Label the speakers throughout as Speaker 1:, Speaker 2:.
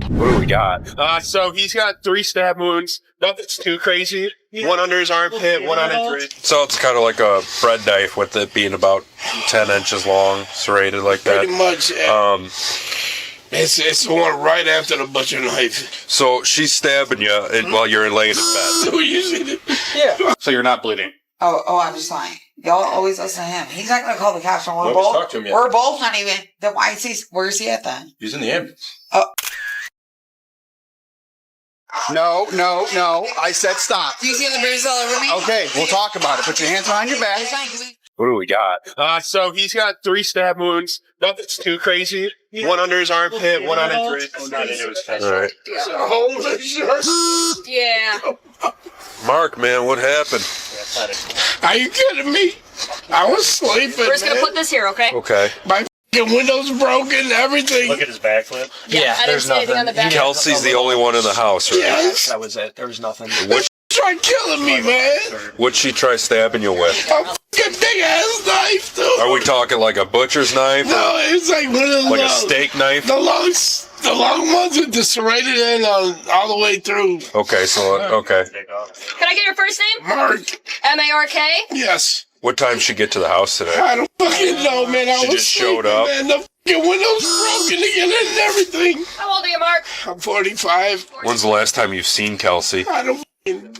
Speaker 1: What do we got? So he's got 3 stab wounds. Nothing's too crazy. One under his armpit, one on his wrist. So it's kind of like a bread knife with it being about 10 inches long, serrated like that.
Speaker 2: Pretty much. It's the one right after the butcher knife.
Speaker 1: So she's stabbing you while you're laying in bed.
Speaker 2: So you see it?
Speaker 1: Yeah. So you're not bleeding.
Speaker 3: Oh, I'm just lying. Y'all always listen to him. He's not going to call the cops when we're both.
Speaker 1: Talk to him yet.
Speaker 3: We're both not even. Then why is he? Where's he at then?
Speaker 1: He's in the ambulance.
Speaker 4: No. I said stop.
Speaker 3: Do you see the bruises all over me?
Speaker 4: Okay, we'll talk about it. Put your hands behind your back.
Speaker 3: It's fine, 'cause
Speaker 1: What do we got? So he's got 3 stab wounds. Nothing's too crazy. One under his armpit, one on his wrist.
Speaker 5: Oh, not into his chest.
Speaker 1: All right.
Speaker 2: Holy shit.
Speaker 6: Yeah.
Speaker 1: Mark, man, what happened?
Speaker 2: Are you kidding me? I was sleeping,
Speaker 6: We're just
Speaker 2: man.
Speaker 6: gonna put this here, okay?
Speaker 1: Okay.
Speaker 2: My f***ing windows broken, everything.
Speaker 5: Look at his backflip.
Speaker 6: Yeah, I didn't see anything on the back.
Speaker 1: Kelsey's the only one in the house, right?
Speaker 2: Yes.
Speaker 5: That was it. There was nothing.
Speaker 2: Try killing me, man.
Speaker 1: What'd she try stabbing you with?
Speaker 2: A f***ing big ass knife, dude.
Speaker 1: Are we talking like a butcher's knife?
Speaker 2: No, it's like one of the
Speaker 1: Like a steak knife?
Speaker 2: The long ones with the serrated end all the way through.
Speaker 1: Okay, so, okay.
Speaker 6: Can I get your first name?
Speaker 2: Mark.
Speaker 6: M-A-R-K?
Speaker 2: Yes.
Speaker 1: What time did she get to the house today?
Speaker 2: I don't fucking know, man. I
Speaker 1: She
Speaker 2: was
Speaker 1: just
Speaker 2: sleeping,
Speaker 1: showed up?
Speaker 2: man. The f***ing windows broken again and everything.
Speaker 6: How old are you, Mark?
Speaker 2: I'm 45.
Speaker 1: When's the last time you've seen Kelsey?
Speaker 2: I don't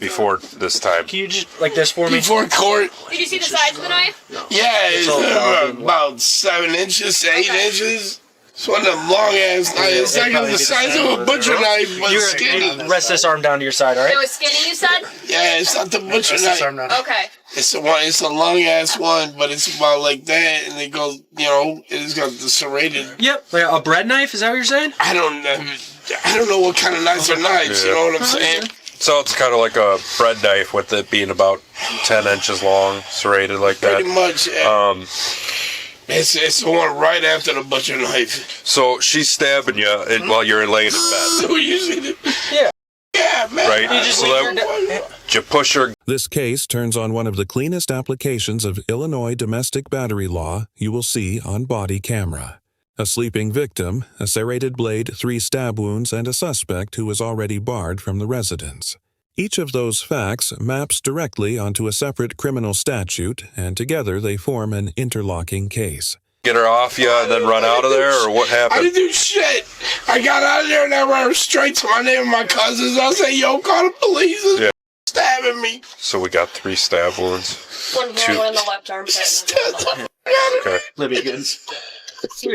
Speaker 1: Before this time?
Speaker 5: Can you just, like this for me?
Speaker 2: Before court.
Speaker 6: Did you see the size of the knife?
Speaker 2: Yeah, it's about 7 inches, 8 inches. It's one of them long ass knives. It's like the size of a butcher knife, but skinny.
Speaker 5: Rest this arm down to your side, all
Speaker 6: It
Speaker 5: right?
Speaker 6: was skinny, you said?
Speaker 2: Yeah, it's not the butcher
Speaker 5: Rest this arm
Speaker 2: knife.
Speaker 5: down.
Speaker 6: Okay.
Speaker 2: It's a long ass one, but it's about like that, and it goes, it's got the serrated.
Speaker 5: Yep. Like a bread knife, is that what you're saying?
Speaker 2: I don't know what kind of knives are knives. You know what I'm saying?
Speaker 1: So it's kind of like a bread knife with it being about 10 inches long, serrated like that.
Speaker 2: Pretty much. Yeah. It's the one right after the butcher knife.
Speaker 1: So she's stabbing you while you're laying in bed,
Speaker 2: So you see it?
Speaker 5: Yeah.
Speaker 2: Yeah, man.
Speaker 1: right? Did you push her?
Speaker 7: This case turns on one of the cleanest applications of Illinois domestic battery law you will see on body camera. A sleeping victim, a serrated blade, 3 stab wounds, and a suspect who was already barred from the residence. Each of those facts maps directly onto a separate criminal statute, and together they form an interlocking case.
Speaker 1: Get her off you and then run out of there, or what
Speaker 2: I
Speaker 1: happened?
Speaker 2: didn't do shit. I got out of there and I ran straight to my neighbor and my cousins. I said, yo, call the police. And
Speaker 1: Yeah.
Speaker 2: stabbing me.
Speaker 1: So we got 3 stab wounds.
Speaker 6: One here, one in the left armpit.
Speaker 1: Okay.
Speaker 5: Libby Goods.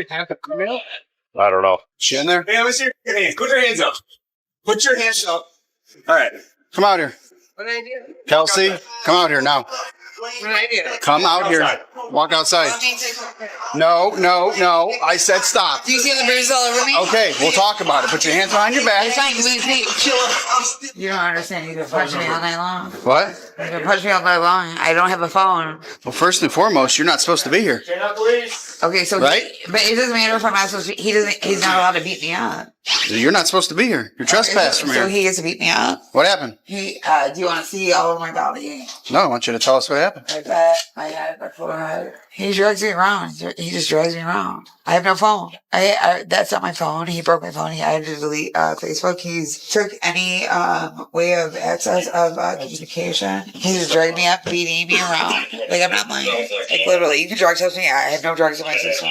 Speaker 1: I don't know.
Speaker 4: She in there?
Speaker 8: Hey, let's see your hands. Put your hands up. Put your hands up. All right.
Speaker 4: Come out here.
Speaker 3: What did I do?
Speaker 4: Kelsey, come out here now.
Speaker 3: What did I do?
Speaker 4: Come out here. Walk outside. No. I said stop.
Speaker 3: Do you see the bruises all over me?
Speaker 4: Okay, we'll talk about it. Put your hands behind your back.
Speaker 3: It's fine, 'cause you don't understand. You can punch me all night long.
Speaker 4: What?
Speaker 3: You can punch me all night long. I don't have a phone.
Speaker 4: Well, first and foremost, you're not supposed to be here.
Speaker 3: Okay, so
Speaker 4: Right?
Speaker 3: but it doesn't matter if I'm not supposed to. He's not allowed to beat me up.
Speaker 4: You're not supposed to be here. You're trespassed from
Speaker 3: So
Speaker 4: here.
Speaker 3: he gets to beat me up.
Speaker 4: What happened?
Speaker 3: Do you want to see all of my body?
Speaker 4: No, I want you to tell us what happened.
Speaker 3: My back, my head, my forehead. He drags me around. He just drags me around. I have no phone. That's not my phone. He broke my phone. I had to delete Facebook. He's took any way of access of communication. He just dragged me up, beating me around. Like, I'm not lying. Like, literally, you can drug test me. I have no drugs in my system.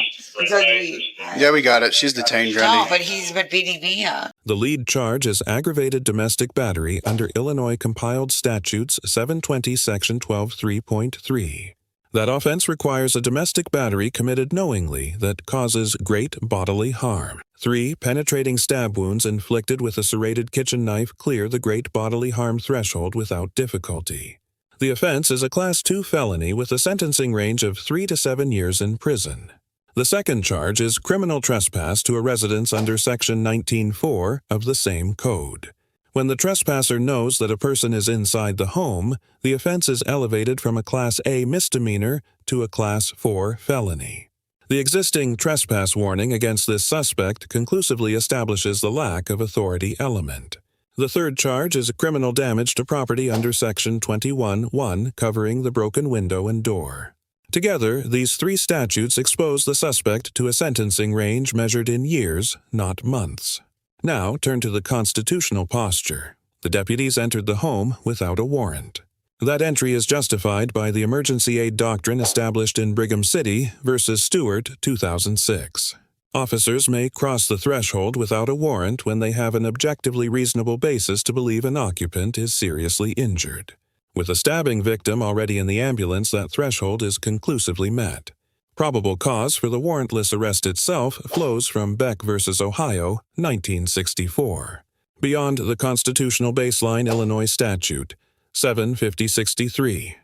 Speaker 4: Yeah, we got it. She's detained,
Speaker 3: No,
Speaker 4: Grundy.
Speaker 3: but he's been beating me up.
Speaker 7: The lead charge is aggravated domestic battery under Illinois Compiled Statutes 720 Section 12.3.3. That offense requires a domestic battery committed knowingly that causes great bodily harm. 3 penetrating stab wounds inflicted with a serrated kitchen knife clear the great bodily harm threshold without difficulty. The offense is a Class 2 felony with a sentencing range of 3 to 7 years in prison. The second charge is criminal trespass to a residence under Section 19.4 of the same code. When the trespasser knows that a person is inside the home, the offense is elevated from a Class A misdemeanor to a Class 4 felony. The existing trespass warning against this suspect conclusively establishes the lack of authority element. The third charge is criminal damage to property under Section 21.1 covering the broken window and door. Together, these 3 statutes expose the suspect to a sentencing range measured in years, not months. Now turn to the constitutional posture. The deputies entered the home without a warrant. That entry is justified by the emergency aid doctrine established in Brigham City versus Stuart, 2006. Officers may cross the threshold without a warrant when they have an objectively reasonable basis to believe an occupant is seriously injured. With a stabbing victim already in the ambulance, that threshold is conclusively met. Probable cause for the warrantless arrest itself flows from Beck v. Ohio, 1964. Beyond the constitutional baseline Illinois statute, 75063.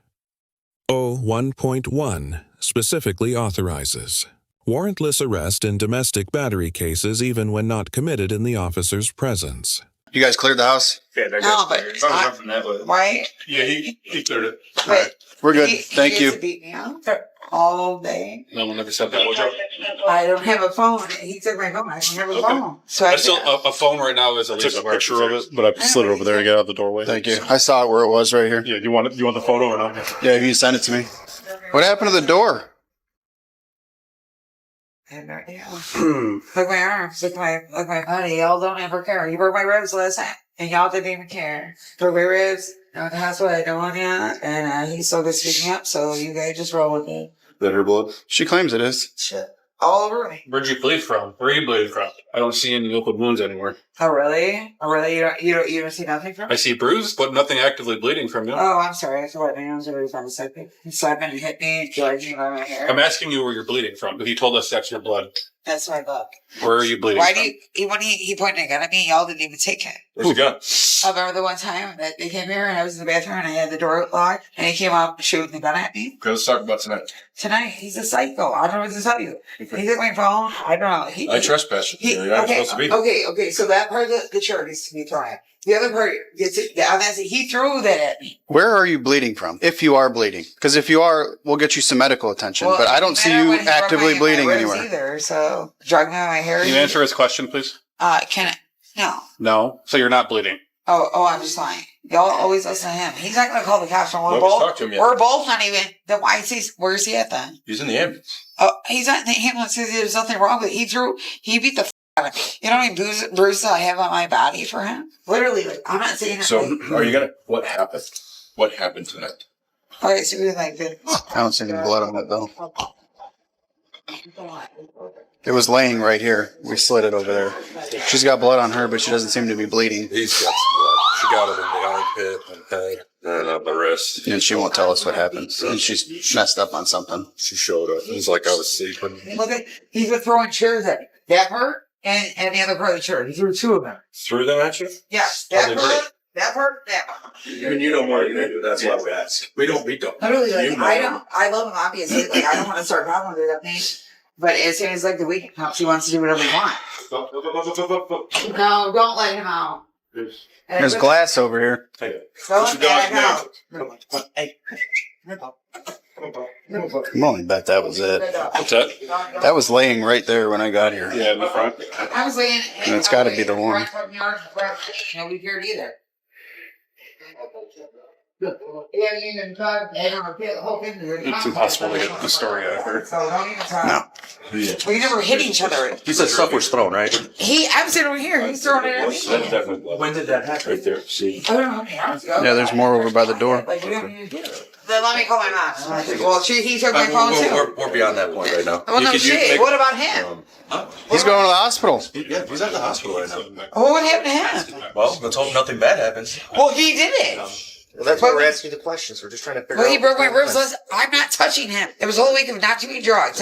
Speaker 7: O1.1 specifically authorizes warrantless arrest in domestic battery cases even when not committed in the officer's presence.
Speaker 4: You guys cleared the house?
Speaker 8: Yeah, that
Speaker 3: No,
Speaker 8: guy's
Speaker 3: but
Speaker 8: cleared. I was from that way.
Speaker 3: Right?
Speaker 8: Yeah, he cleared it.
Speaker 3: But
Speaker 4: We're good.
Speaker 3: he
Speaker 4: Thank
Speaker 3: used
Speaker 4: you.
Speaker 3: to beat me up all day.
Speaker 1: No one ever said that. Would you?
Speaker 3: I don't have a phone. He took my phone. I don't have a phone. So I
Speaker 1: Still, a phone right now is
Speaker 9: I
Speaker 1: illegal.
Speaker 9: took a picture of it, but I slid it over there to get out the doorway.
Speaker 4: Thank you. I saw it where it was right here.
Speaker 9: Yeah, you want the photo or not?
Speaker 4: Yeah, if you send it to me. What happened to the door?
Speaker 3: I have no idea. Look my arms. Look my body. Y'all don't ever care. You broke my ribs last time, and y'all didn't even care. Broke my ribs. No, that's what I don't want yet. And he's still good speaking up, so you guys just roll with it.
Speaker 9: That her blood?
Speaker 4: She claims it is.
Speaker 3: Shit. All over me.
Speaker 1: Where'd you bleed from? Where are you bleeding from? I don't see any open wounds anywhere.
Speaker 3: Oh really? Oh really? You don't see nothing from
Speaker 1: I
Speaker 3: me?
Speaker 1: see bruises, but nothing actively bleeding from you.
Speaker 3: Oh, I'm sorry. I thought my hands were from a second. He slapped me and hit me, dragged me by my hair.
Speaker 1: I'm asking you where you're bleeding from. He told us that's your blood.
Speaker 3: That's my book.
Speaker 1: Where are you bleeding
Speaker 3: Why
Speaker 1: from?
Speaker 3: do you, when he pointed a gun at me, y'all didn't even take it.
Speaker 1: Where's the gun?
Speaker 3: I remember the one time that they came here and I was in the bathroom and I had the door locked and he came up shooting the gun at me.
Speaker 9: Okay, let's talk about tonight.
Speaker 3: Tonight, he's a psycho. I don't know what to tell you. He took my phone. I don't know.
Speaker 9: I trespassed. You're not supposed to be.
Speaker 3: Okay. So that part of the chair needs to be thrown at. The other part gets it. He threw that at me.
Speaker 4: Where are you bleeding from? If you are bleeding. Because if you are, we'll get you some medical attention. But I don't see you actively bleeding anywhere.
Speaker 3: Either, so drug me on my hair.
Speaker 1: Can you answer his question, please?
Speaker 3: Can I? No.
Speaker 1: No. So you're not bleeding.
Speaker 3: Oh, I'm just lying. Y'all always listen to him. He's not going to call the cops on
Speaker 9: Nobody's talked to him yet.
Speaker 3: We're both not even. Then why is he? Where's he at then?
Speaker 9: He's in the ambulance.
Speaker 3: Oh, he's not in the ambulance because there's nothing wrong with it. He beat the out of me. You know how many bruises I have on my body for him? Literally, like, I'm not saying it.
Speaker 9: So, are you gonna? What happened? What happened tonight?
Speaker 3: Okay, so we're like this.
Speaker 4: I don't see any blood on it though. It was laying right here. We slid it over there. She's got blood on her, but she doesn't seem to be bleeding.
Speaker 9: He's got some blood. She got it in the armpit and head and up the wrist.
Speaker 4: And she won't tell us what happened. And she's messed up on something.
Speaker 9: She showed up. It was like I was sleeping.
Speaker 3: Look at, he's been throwing chairs at me. That hurt, and the other part of the chair. He threw two of them.
Speaker 9: Threw them at you?
Speaker 3: Yes,
Speaker 9: How they
Speaker 3: that part.
Speaker 9: Even you know more than they do. That's why we ask. We don't beat them.
Speaker 3: Literally, like,
Speaker 9: You know.
Speaker 3: I love him, obviously. Like, I don't want to start problems with that thing. But as soon as, like, the weekend comes, he wants to do whatever he wants. No, don't let him out.
Speaker 4: There's glass over here.
Speaker 3: Don't let him out.
Speaker 4: I'm only bet that was it.
Speaker 1: What's that?
Speaker 4: That was laying right there when I got here.
Speaker 1: Yeah, in the front.
Speaker 3: I was laying.
Speaker 4: And it's gotta be the one.
Speaker 3: Nobody cared either. It's
Speaker 1: impossible to get the story out of her.
Speaker 3: So don't even talk.
Speaker 4: No.
Speaker 3: We never hit each other.
Speaker 9: You said stuff was thrown, right?
Speaker 3: I'm sitting over here. He's throwing it at me.
Speaker 9: That's definitely blood.
Speaker 5: When did that happen?
Speaker 9: Right there. See?
Speaker 3: I don't know how many hours ago.
Speaker 4: Yeah, there's more over by the door.
Speaker 3: Like, we don't need to do it. Then let me call my mom. Well, he took my phone too.
Speaker 9: We're beyond that point right now.
Speaker 3: Well, no shit. What about him?
Speaker 4: He's going to the hospital.
Speaker 9: Yeah, he's at the hospital right now.
Speaker 3: Well, what happened to him?
Speaker 9: Well, let's hope nothing bad happens.
Speaker 3: Well, he did it.
Speaker 10: Well, that's why we're asking the questions. We're just trying to figure out.
Speaker 3: Well, he broke my
Speaker 10: what's
Speaker 3: ribs.
Speaker 10: going on.
Speaker 3: I'm not touching him. It was a whole week of not doing drugs.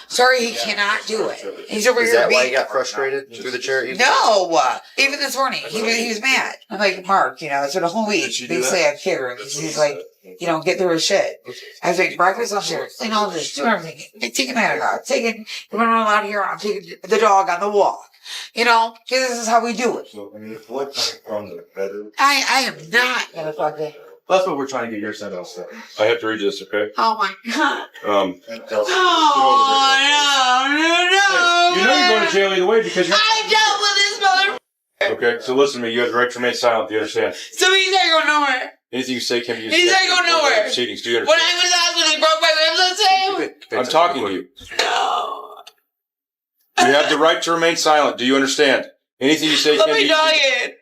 Speaker 3: Sorry, he cannot do it. He's over
Speaker 10: Is
Speaker 3: here
Speaker 10: that why
Speaker 3: being.
Speaker 10: you got frustrated through the chair?
Speaker 3: No, even this morning he was mad. I'm like, Mark, it's been a whole week. Basically, I care because he's like, get through his shit. I was like, breakfast, I'm sure, clean all this, do everything, taking that out, taking the one out here, I'm taking the dog on the walk. Because this is how we do it.
Speaker 9: So, I mean, if blood from the better.
Speaker 3: I am not gonna fucking.
Speaker 9: That's what we're trying to get your side of. I have to read this, okay?
Speaker 3: Oh my god.
Speaker 9: Oh,
Speaker 3: no.
Speaker 9: You know you're going to jail either way because you're.
Speaker 3: I dealt with this mother.
Speaker 9: Okay, so listen to me. You have the right to remain silent. Do you understand?
Speaker 3: So he's not going nowhere.
Speaker 9: Anything you say can be used.
Speaker 3: He's not going nowhere.
Speaker 9: Proceedings. Do you
Speaker 3: When
Speaker 9: understand?
Speaker 3: I was out when he broke my ribs, let's say.
Speaker 9: I'm talking to you.
Speaker 3: No.
Speaker 9: You have the right to remain silent. Do you understand? Anything you say
Speaker 3: Let
Speaker 9: can
Speaker 3: me
Speaker 9: be
Speaker 3: die.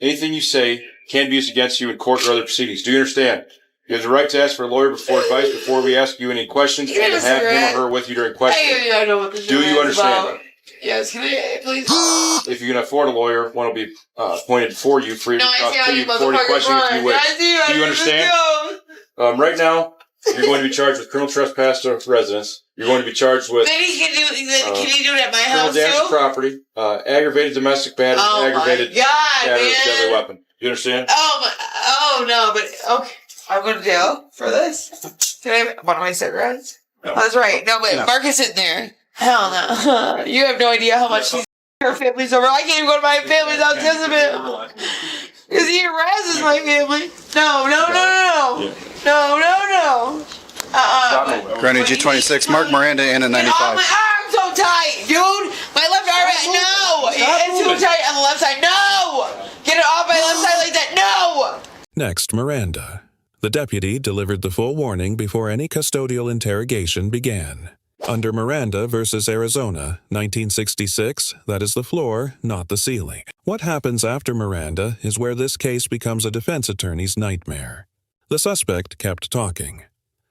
Speaker 9: anything you say can be used against you in court or other proceedings. Do you understand? You have the right to ask for a lawyer before advice, before we ask you any questions, and to have him or her with you during questions.
Speaker 3: I know what this
Speaker 9: Do you understand?
Speaker 3: about. Yes, can I please?
Speaker 9: If you can afford a lawyer, one will be appointed for you, free to
Speaker 3: No, I
Speaker 9: talk
Speaker 3: see how
Speaker 9: to
Speaker 3: you
Speaker 9: you before any questions if you wish. Do you understand? Right now, you're going to be charged with criminal trespass to residence. You're going to be charged with
Speaker 3: Then he can do. Can he do it at my
Speaker 9: criminal
Speaker 3: house
Speaker 9: damage to
Speaker 3: too?
Speaker 9: property, aggravated domestic battery,
Speaker 3: Oh
Speaker 9: aggravated
Speaker 3: my God,
Speaker 9: battery with deadly
Speaker 3: man!
Speaker 9: weapon. You understand?
Speaker 3: Oh no, but okay. I'm going to jail for this. Can I have one of my cigarettes?
Speaker 9: No.
Speaker 3: Oh, that's right. No, but
Speaker 4: No.
Speaker 3: Marcus isn't there. Hell no. You have no idea how much her family's over. I can't even go to my family's house because of it. Because he harasses my family. No.
Speaker 4: Grundy G26, Mark Miranda in a
Speaker 3: Oh,
Speaker 4: 95.
Speaker 3: my arm's so tight, dude. My left arm, no. It's too tight on the left side. No. Get it off my left side like that. No.
Speaker 7: Next, Miranda. The deputy delivered the full warning before any custodial interrogation began. Under Miranda versus Arizona, 1966, that is the floor, not the ceiling. What happens after Miranda is where this case becomes a defense attorney's nightmare. The suspect kept talking.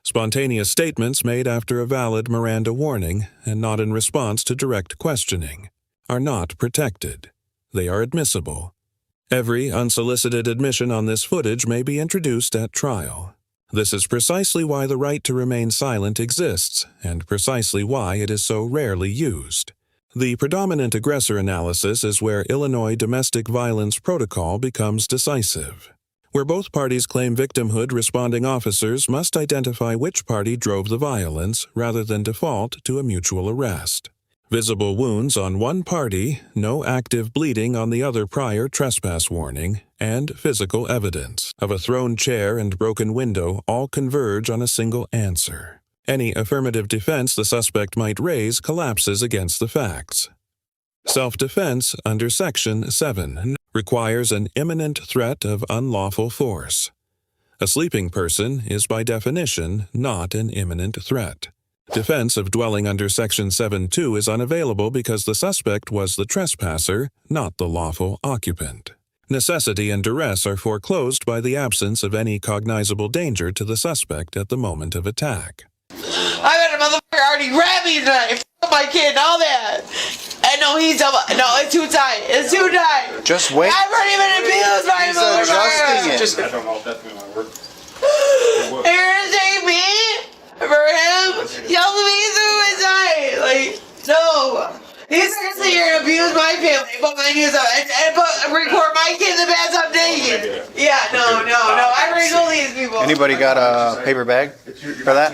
Speaker 7: Spontaneous statements made after a valid Miranda warning and not in response to direct questioning are not protected. They are admissible. Every unsolicited admission on this footage may be introduced at trial. This is precisely why the right to remain silent exists, and precisely why it is so rarely used. The predominant aggressor analysis is where Illinois domestic violence protocol becomes decisive. Where both parties claim victimhood, responding officers must identify which party drove the violence rather than default to a mutual arrest. Visible wounds on one party, no active bleeding on the other prior trespass warning, and physical evidence of a thrown chair and broken window all converge on a single answer. Any affirmative defense the suspect might raise collapses against the facts. Self-defense under Section 7 requires an imminent threat of unlawful force. A sleeping person is by definition not an imminent threat. Defense of dwelling under Section 7.2 is unavailable because the suspect was the trespasser, not the lawful occupant. Necessity and duress are foreclosed by the absence of any cognizable danger to the suspect at the moment of attack.
Speaker 3: I had a motherfucker already grab me tonight. F my kid and all that. And no, it's too tight. It's too tight.
Speaker 4: Just wait.
Speaker 3: I've already been abused by a
Speaker 4: He's
Speaker 3: motherfucker.
Speaker 4: adjusting it.
Speaker 9: I don't know if that's going to work.
Speaker 3: You're gonna take me for him? Y'all me suicide. Like, no. He's gonna sit here and abuse my family, put my news up, and record my kid in the bathtub naked. Yeah, no. I already told these people.
Speaker 4: Anybody got a paper bag for that?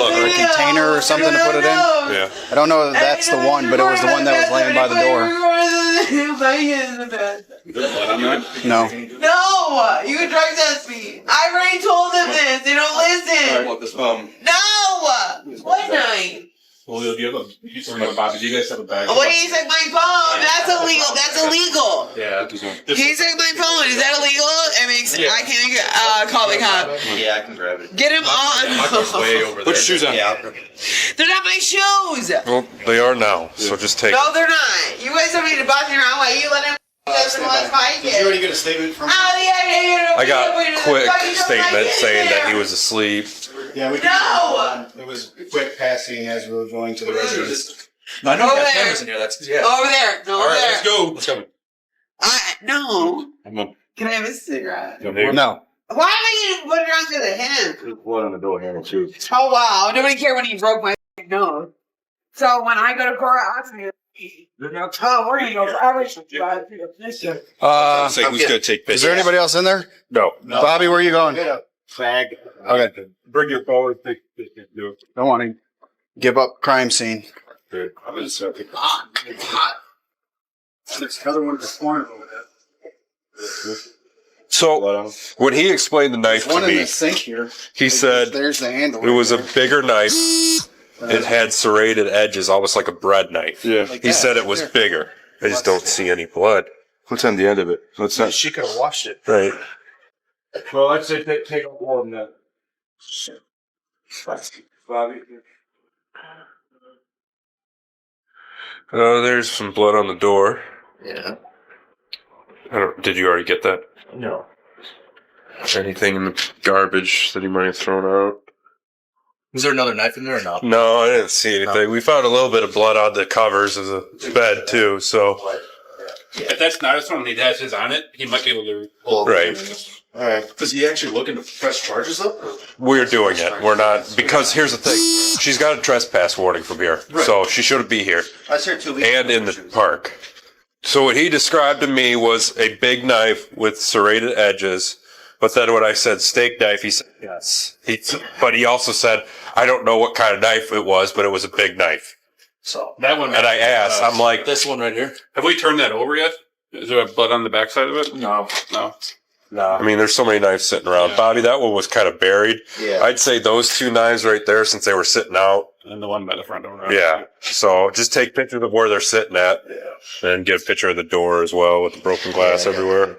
Speaker 3: Or
Speaker 4: a container or something to put it in?
Speaker 9: Yeah.
Speaker 4: I don't know if that's the one, but it was the one that was laying by the door. No.
Speaker 3: No, you can drug test me. I already told them this. They don't listen. No. What night?
Speaker 1: Well, you guys have a bag.
Speaker 3: Oh, wait, he took my phone. That's illegal. That's illegal.
Speaker 1: Yeah.
Speaker 3: He took my phone. Is that illegal? I can't call the cop.
Speaker 10: Yeah, I can grab it.
Speaker 3: Get him on.
Speaker 9: Way over there. Put your shoes on.
Speaker 10: Yeah.
Speaker 3: They're not my shoes.
Speaker 9: Well, they are now, so just take
Speaker 3: No, they're not. You guys don't need to boss me around while you let him my
Speaker 4: Did you
Speaker 3: kid.
Speaker 4: already get a statement from him?
Speaker 9: I got a quick statement saying that he was asleep.
Speaker 4: Yeah, we did.
Speaker 3: No.
Speaker 4: It was quick passing as we were going to the residence.
Speaker 5: No, I know you
Speaker 3: Over
Speaker 5: got
Speaker 3: there.
Speaker 5: cameras in here. That's yeah.
Speaker 3: Over there. No,
Speaker 1: All
Speaker 3: over
Speaker 1: right,
Speaker 3: there.
Speaker 1: let's go. Let's go.
Speaker 3: No.
Speaker 1: I'm up.
Speaker 3: Can I have a cigarette?
Speaker 4: No.
Speaker 3: Why am I getting put it on to the hand?
Speaker 9: There's blood on the door handle too.
Speaker 3: Oh wow! Nobody cared when he broke my nose. So when I go to court, I'm gonna. Oh, we're gonna go forever.
Speaker 9: Say who's gonna take pictures?
Speaker 4: Is there anybody else in there?
Speaker 9: No.
Speaker 4: Bobby, where are you going?
Speaker 1: Fag.
Speaker 4: Okay.
Speaker 1: Bring your phone. Take pictures. Do it.
Speaker 4: Don't want to give up crime scene.
Speaker 1: Good. I'm gonna say.
Speaker 4: There's another one this morning over there.
Speaker 9: So when he explained the knife
Speaker 4: One
Speaker 9: to
Speaker 4: in
Speaker 9: me,
Speaker 4: the sink here.
Speaker 9: he said
Speaker 4: There's the handle.
Speaker 9: it was a bigger knife. It had serrated edges, almost like a bread knife. Yeah.
Speaker 4: Like
Speaker 9: He
Speaker 4: that.
Speaker 9: said it was bigger. I just don't see any blood. What's on the end of it? What's not
Speaker 4: She could have washed it.
Speaker 9: right?
Speaker 1: Well, I'd say take a more than that. Bobby. There's some blood on the door.
Speaker 10: Yeah.
Speaker 1: Did you already get that?
Speaker 10: No.
Speaker 1: Anything in the garbage that he might have thrown out?
Speaker 10: Was there another knife in there or not?
Speaker 1: No, I didn't see anything.
Speaker 10: No.
Speaker 1: We found a little bit of blood on the covers of the bed too, so.
Speaker 8: If that's not his phone, he has his on it, he might be able to.
Speaker 1: Right.
Speaker 10: Alright.
Speaker 9: Is he actually looking to press charges up?
Speaker 1: We're doing it. We're not, because here's the thing. She's got a trespass warning from here, so she shouldn't be here.
Speaker 10: I was here 2 weeks
Speaker 1: And
Speaker 10: ago.
Speaker 1: in the park. So what he described to me was a big knife with serrated edges. But then when I said steak knife, he said yes. But he also said, I don't know what kind of knife it was, but it was a big knife.
Speaker 8: So that one.
Speaker 1: And I asked, I'm like,
Speaker 9: This one right here?
Speaker 8: Have we turned that over yet? Is there blood on the backside of it?
Speaker 9: No.
Speaker 8: No.
Speaker 1: I mean, there's so many knives sitting around. Bobby, that one was kind of buried.
Speaker 10: Yeah.
Speaker 1: I'd say those two knives right there, since they were sitting out.
Speaker 8: And the one by the front door.
Speaker 1: Yeah. So just take pictures of where they're sitting at. And get a picture of the door as well with the broken glass everywhere.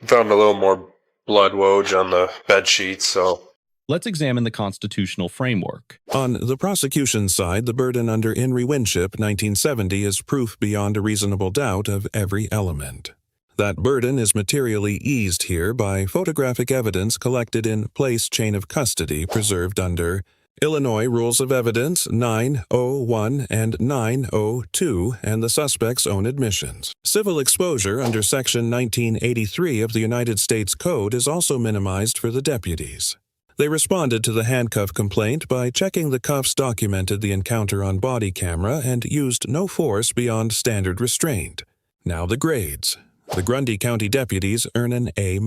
Speaker 1: Found a little more blood woj on the bed sheets, so.
Speaker 11: Let's examine the constitutional framework.
Speaker 7: On the prosecution side, the burden under In re Winship 1970 is proof beyond a reasonable doubt of every element. That burden is materially eased here by photographic evidence collected in place chain of custody preserved under Illinois Rules of Evidence 901 and 902 and the suspect's own admissions. Civil exposure under Section 1983 of the United States Code is also minimized for the deputies. They responded to the handcuff complaint by checking the cuffs documented the encounter on body camera and used no force beyond standard restraint. Now the grades. The Grundy County deputies earn an A-.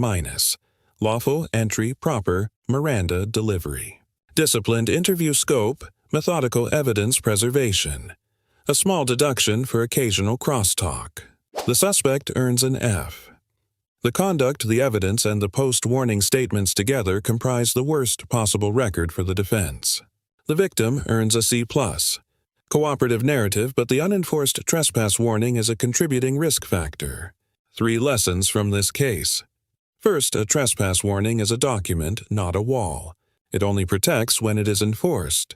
Speaker 7: Lawful entry proper, Miranda delivery. Disciplined interview scope, methodical evidence preservation. A small deduction for occasional crosstalk. The suspect earns an F. The conduct, the evidence, and the post-warning statements together comprise the worst possible record for the defense. The victim earns a C+. Cooperative narrative, but the unenforced trespass warning is a contributing risk factor. 3 lessons from this case. First, a trespass warning is a document, not a wall. It only protects when it is enforced.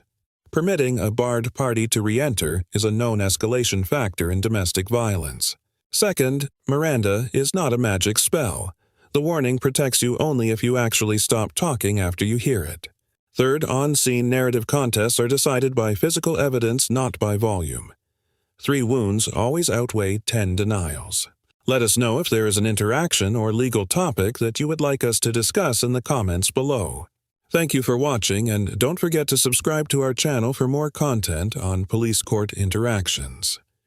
Speaker 7: Permitting a barred party to re-enter is a known escalation factor in domestic violence. Second, Miranda is not a magic spell. The warning protects you only if you actually stop talking after you hear it. Third, on-scene narrative contests are decided by physical evidence, not by volume. 3 wounds always outweigh 10 denials. Let us know if there is an interaction or legal topic that you would like us to discuss in the comments below. Thank you for watching, and don't forget to subscribe to our channel for more content on police court interactions.